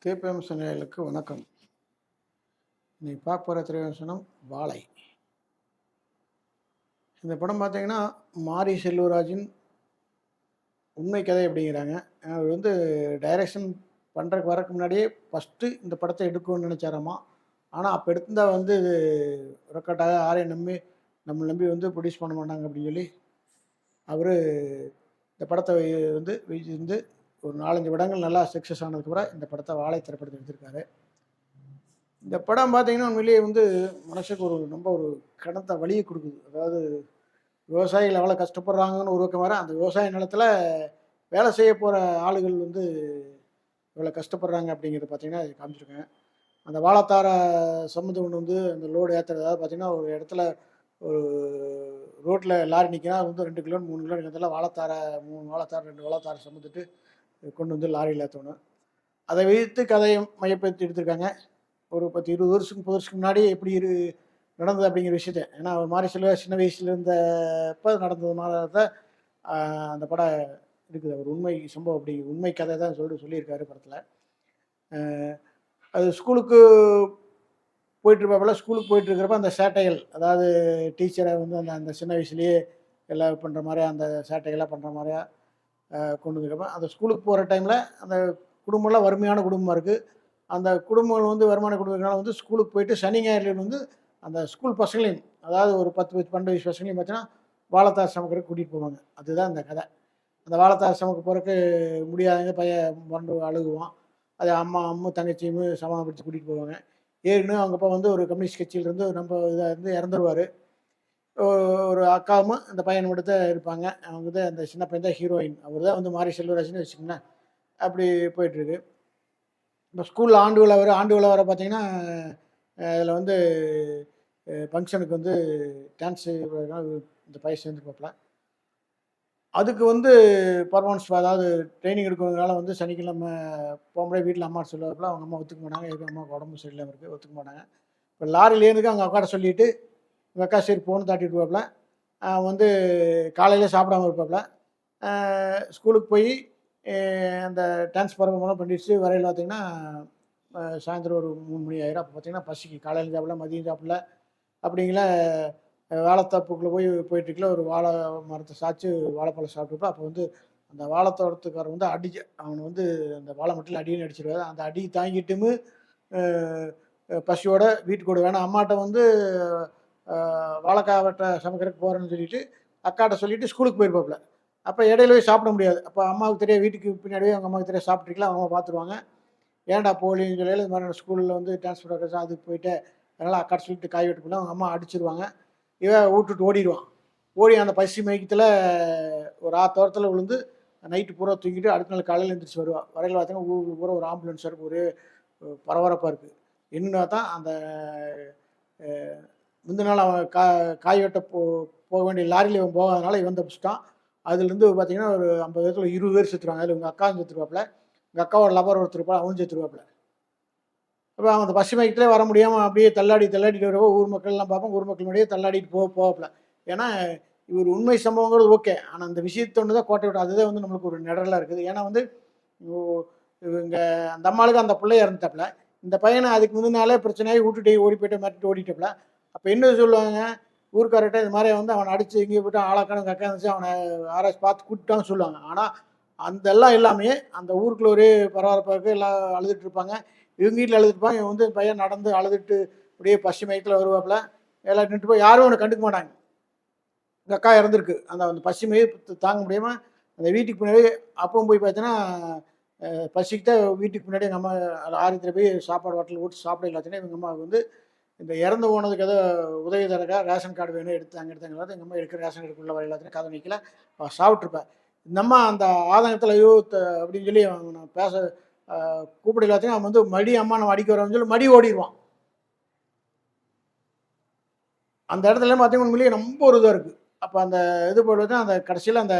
KPM சேனலுக்கு வணக்கம். இன்னைக்கு பார்க்க போகிற திரைவசனம் வாழை. இந்த படம் பார்த்தீங்கன்னா, மாரி செல்வராஜின் உண்மை கதை அப்படிங்கிறாங்க. அவர் வந்து டைரக்ஷன் பண்ணுறதுக்கு வரக்கு முன்னாடியே ஃபஸ்ட்டு இந்த படத்தை எடுக்கணும்னு நினச்சாராமா. ஆனால் அப்போ எடுத்திருந்தா வந்து இது ரெக்கார்டாக யாரையும் நம்மளை நம்பி வந்து ப்ரொடியூஸ் பண்ண மாட்டாங்க அப்படின்னு சொல்லி அவர் இந்த படத்தை வந்து வந்து ஒரு 4-5 படங்கள் நல்லா சக்ஸஸ் ஆனதுக்கப்புறம் இந்த படத்தை வாழை திரைப்படத்தை எடுத்திருக்காரு. இந்த படம் பார்த்தீங்கன்னா, உண்மையிலேயே வந்து மனசுக்கு ரொம்ப ஒரு கனத்த வலியை கொடுக்குது. அதாவது விவசாயிகள் எவ்வளோ கஷ்டப்படுறாங்கன்னு ஒரு பக்கம் வர, அந்த விவசாய நிலத்தில வேலை செய்ய போகிற ஆளுகள் வந்து எவ்வளோ கஷ்டப்படுறாங்க அப்படிங்கிறத பார்த்தீங்கன்னா, இது காமிச்சிருக்கேன். அந்த வாழைத்தார சுமந்து கொண்டு வந்து அந்த லோடு ஏத்துறது. அதாவது பார்த்தீங்கன்னா, ஒரு இடத்துல ஒரு ரோட்ல லாரி நிக்குதுன்னா, அது வந்து 2 கிலோ 3 கிலோ இடத்துல வாழைத்தார 3 வாழைத்தார் 2 வாழைத்தார சுமந்துட்டு கொண்டு வந்து லாரியில ஏத்தணும். அதை வைத்து கதையை மையப்படுத்தி எடுத்திருக்காங்க. ஒரு 10, 20 வருஷத்துக்கு 30 வருஷத்துக்கு முன்னாடி எப்படி நடந்தது அப்படிங்கிற விஷயத்த. ஏன்னா ஒரு மாரி சின்ன வயசுல இருந்தப்ப நடந்ததுனால தான் அந்த படம் இருக்குது. ஒரு உண்மை சம்பவம் அப்படி உண்மை கதை தான் சொல்லியிருக்காரு படத்துல. அ அது ஸ்கூலுக்கு ஸ்கூலுக்கு போயிட்டுருக்கிறப்ப அந்த சேட்டைகள், அதாவது டீச்சரை வந்து அந்த அந்த சின்ன வயசுலயே எல்லாம் பண்ற மாரியா, அந்த சேட்டைகள்லாம் பண்ற மாரியா கொண்டு வந்துருக்கப்ப, அந்த ஸ்கூலுக்கு போற டைம்ல அந்த குடும்பம்லாம் வறுமையான குடும்பமா இருக்கு. அந்த குடும்பங்கள் வந்து வருமான குடும்பத்தினால வந்து ஸ்கூலுக்கு போயிட்டு சனி, ஞாயிறுல வந்து அந்த ஸ்கூல் பசங்களையும், அதாவது ஒரு 10 வயசு 12 வயசு பசங்களையும் பார்த்தீங்கன்னா, வாழைத்தார் சுமக்கிறதுக்கு கூட்டிட்டு போவாங்க. அதுதான் அந்த கதை. அந்த வாழைத்தார் சுமக்க போறதுக்கு முடியாதவங்க பையன் மொரண்டு அழுகுவான். அது அம்மா தங்கச்சியும் சமாதானப்படுத்தி கூட்டிட்டு போவாங்க. ஏற்கனவே அவங்க அப்பா வந்து ஒரு கம்யூனிஸ்ட் கட்சியிலிருந்து நம்ம இதா இருந்து இறந்துருவாரு. ஒரு அக்காவும் அந்த பையன் மட்டும் தான் இருப்பாங்க. அவங்க தான் அந்த சின்ன பையன் தான் ஹீரோயின். அவர் தான் வந்து மாரி செல்வராஜ்ன்னு வச்சுக்கங்களேன். அப்படி போயிட்டுருக்கு. இப்போ ஸ்கூல்ல ஆண்டு விழா வர பார்த்தீங்கன்னா, அதில வந்து ஃபங்ஷனுக்கு வந்து டான்ஸ் இந்த பையன் சேர்ந்துக்குவாப்புல. அதுக்கு வந்து பெர்ஃபார்மன்ஸ் அதாவது ட்ரெய்னிங் எடுக்கிறதுனால வந்து சனிக்கிழமை போகும்போதே வீட்ல அம்மாட்ட சொல்லுவாப்புல. அவங்க அம்மா ஒத்துக்க மாட்டாங்க. எதுக்கும் அம்மாவுக்கு உடம்பு சரியில்லாம இருக்கு. ஒத்துக்க மாட்டாங்க. இப்போ லாரியில ஏறுனதுக்கு அவங்க அக்காட்ட சொல்லிட்டு, எங்க அக்கா சரி போன்னு தாட்டி விட்டுருவாப்புல. வந்து காலையில சாப்பிடாம இருப்பாப்புல. ஸ்கூலுக்கு போய் அந்த டான்ஸ் பெர்ஃபார்ம்லாம் பண்ணிட்டு வரையில பார்த்தீங்கன்னா, சாயந்தரம் ஒரு 3 மணி ஆயிரும். அப்போ பார்த்தீங்கன்னா பசிக்கு. காலையில சாப்பிடல, மதியம் சாப்பிடல. அப்படிங்கள வாழைத்தோப்புக்குள்ள போயிட்டுருக்கல ஒரு வாழை மரத்த சாய்ச்சு வாழைப்பழம் சாப்பிட்டுருப்பா. அப்போ வந்து அந்த வாழைத்தோட்டத்துக்காரர் வந்து அவன வந்து அந்த வாழை மட்டையில அடின்னு அடிச்சிருவாரு. அந்த அடி தாங்கிட்டுமு அ பசியோட வீட்டுக்கு ஓடுவேன். ஏன்னா அம்மாட்ட வந்து வாழைக்காய் வெட்ட சமைக்கிறதுக்கு போறேன்னு சொல்லிட்டு, அக்காட்ட சொல்லிட்டு ஸ்கூலுக்கு போயிருப்பாப்புல. அப்ப இடையில போய் சாப்பிட முடியாது. அப்ப அம்மாவுக்கு தெரியாது. வீட்டுக்கு பின்னாடியே அவங்க அம்மாவுக்கு தெரியாது சாப்பிட்டுருக்கலாம். அவங்க அம்மா பார்த்துருவாங்க. ஏன்டா போகலின்னு சொல்லயில, இது மாரி நான் ஸ்கூல்ல வந்து டான்ஸ் ப்ரோக்ராம் அதுக்கு போயிட்டேன். அதனால அக்காட்ட சொல்லிட்டு காய் வெட்ட போனா, அவங்க அம்மா அடிச்சுருவாங்க. இவன் வுட்டுட்டு ஓடிருவான். ஓடி அந்த பசி மயக்கத்தில ஒரு ஆத்தோரத்தில விழுந்து நைட்டு பூரா தூங்கிட்டு அடுத்த நாள் காலையில எந்திரிச்சு வருவா. வரையில பார்த்தீங்கன்னா, ஊர் பூரா ஒரு ஆம்புலன்ஸ் இருக்கு. ஒரே பரபரப்பா இருக்கு. என்னன்னா தான் அந்த அ முந்தின நாள் அவன் காய் வெட்ட போக வேண்டிய லாரியில இவன் போகாதனால இவன் தப்பிச்சுட்டான். அதுலேருந்து பார்த்தீங்கன்னா, ஒரு 50 பேத்துல 20 பேர் செத்துருவாங்க. அதில இவங்க அக்காவும் செத்துருவாப்புல. எங்க அக்காவோட லவர் ஒருத்தர் இருப்பான். அவனும் செத்துருவாப்புல. அப்ப அவன் அந்த பசி மயக்கத்திலே வர முடியாம அப்படியே தள்ளாடிட்டு வரப்போ ஊர் மக்கள்லாம் பார்ப்போம். ஊர் மக்கள் முன்னாடியே தள்ளாடிட்டு போவாப்புல. ஏன்னா, இவர் உண்மை சம்பவங்கிறது ஓகே. ஆனா அந்த விஷயத்த ஒண்ணு தான் கோட்டை விட்டு அதுதான் வந்து நம்மளுக்கு ஒரு நிழலா இருக்குது. ஏன்னா வந்து ஓ இவங்க அந்த அம்மாளுக்கு அந்த புள்ள இறந்துட்டாப்புல. இந்த பையன அதுக்கு முந்தின நாளே பிரச்சனையாகி வுட்டுட்டு ஓடி போயிட்டு மிரட்டிட்டு ஓடிட்டாப்புல. அப்ப என்ன சொல்லுவாங்க? ஊர்க்காரர்ட்ட இது மாரி வந்து அவன அடிச்சு எங்கேயோ போய்ட்டான் ஆளக்காணும் கக்கா இருந்துச்சு. அவன ஆராய்ச்சி பார்த்து கூப்பிட்டான்னு சொல்லுவாங்க. ஆனா, அதெல்லாம் இல்லாமயே அந்த ஊருக்குள்ள ஒரே பரபரப்பா இருக்கு. எல்லாம் அழுதுட்டு இருப்பாங்க. இவங்க வீட்ல அழுதுட்டுருப்பாங்க. இவன் வந்து பையன் நடந்து அழுதுட்டு அப்படியே பசி மயக்கத்துல வருவாப்புல. எல்லாம் நின்னுட்டு போய் யாரும் அவன கண்டுக்க மாட்டாங்க. எங்க அக்கா இறந்திருக்கு. அந்த அந்த பசி மயக்கத்த தாங்க முடியாம அந்த வீட்டுக்கு பின்னாடி அப்பவும் போய் பார்த்தீங்கன்னா, பசிக்கு தான் வீட்டுக்கு முன்னாடி எங்க அம்மா ஆரியத்துல போய் சாப்பாடு ஹோட்டல்ல போட்டு சாப்பிட இல்லாச்சுன்னா, எங்க அம்மாவுக்கு வந்து இந்த இறந்து போனதுக்கு ஏதோ உதவி தரக்கா ரேஷன் கார்டு வேணும் எடுத்தாங்க. எங்க அம்மா எடுக்கிற ரேஷன் கார்டுக்குள்ள வர எல்லாத்தையும் கதை நிக்கல. சாப்பிட்டுருப்பேன். இந்த அம்மா அந்த ஆதங்கத்துல ஐயோ! அப்படின்னு சொல்லி அவன பேச கூப்பிட எல்லாத்தையும் அவன் வந்து மடி அம்மா நம்ம அடிக்க வரோம்ன்னு சொல்லி மடி ஓடிருவான். அந்த இடத்துல பார்த்தீங்கன்னா, உண்மையிலேயே ரொம்ப ஒரு இதா இருக்கு. அப்ப அந்த இது போடுறது அந்த கடைசியில அந்த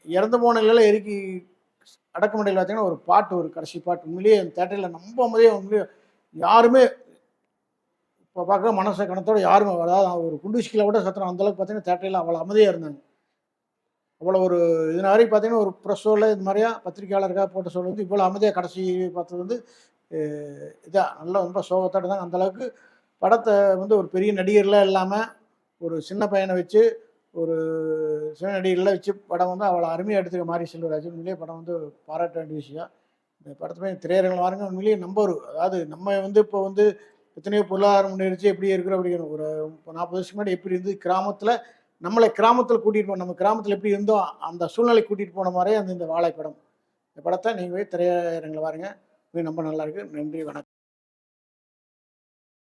இறந்து போன நிலையில அடக்கமடையில பார்த்தீங்கன்னா, ஒரு பாட்டு ஒரு கடைசி பாட்டு. உண்மையிலேயே அந்த தியேட்டர்ல நம்பும்போதே உண்மையிலேயே யாருமே இப்ப பார்க்க மனச கனத்தோட யாருமே அதாவது ஒரு குண்டூசிக்குள்ள கூட சத்தம் அந்த அளவுக்கு பார்த்தீங்கன்னா, தியேட்டர்ல அவ்வளோ அமைதியா இருந்தாங்க. அவ்வளோ ஒரு இதுனா வரைக்கும் பார்த்தீங்கன்னா, ஒரு ப்ரெஸ் ஷோல இது மாரியா பத்திரிக்கையாளருக்காக போட்ட ஷோல வந்து இவ்வளோ அமைதியா கடைசி பார்த்தது வந்து அ இதா நல்லா ரொம்ப சோகத்தோட தான் அந்த அளவுக்கு படத்த வந்து ஒரு பெரிய நடிகர்லாம் இல்லாம, ஒரு சின்ன பையன வச்சு, ஒரு சின்ன நடிகர்லாம் வச்சு படம் வந்து அவ்வளோ அருமையா எடுத்திருக்க மாரி செல்வராஜ். உண்மையிலேயே படம் வந்து பாராட்ட வேண்டிய விஷயம். இந்த படத்த போய் திரையரங்குல பாருங்க. உண்மையிலேயே நம்ப ஒரு அதாவது நம்ம வந்து இப்போ வந்து எத்தனையோ பொருளாதாரம் முன்னேறிச்சு எப்படி இருக்கிறோம் அப்படிங்கிற ஒரு 40 வருஷத்துக்கு முன்னாடி எப்படி இருந்தது கிராமத்தில நம்மள கிராமத்தில கூட்டிட்டு நம்ம கிராமத்தில எப்படி இருந்தோம், அந்த சூழ்நிலைக்கு கூட்டிட்டு போன மாரியே அந்த இந்த வாழை படம். இந்த படத்த நீங்க போய் திரையரங்குல பாருங்க. உண்மையிலே ரொம்ப நல்லாயிருக்கு. நன்றி, வணக்கம்.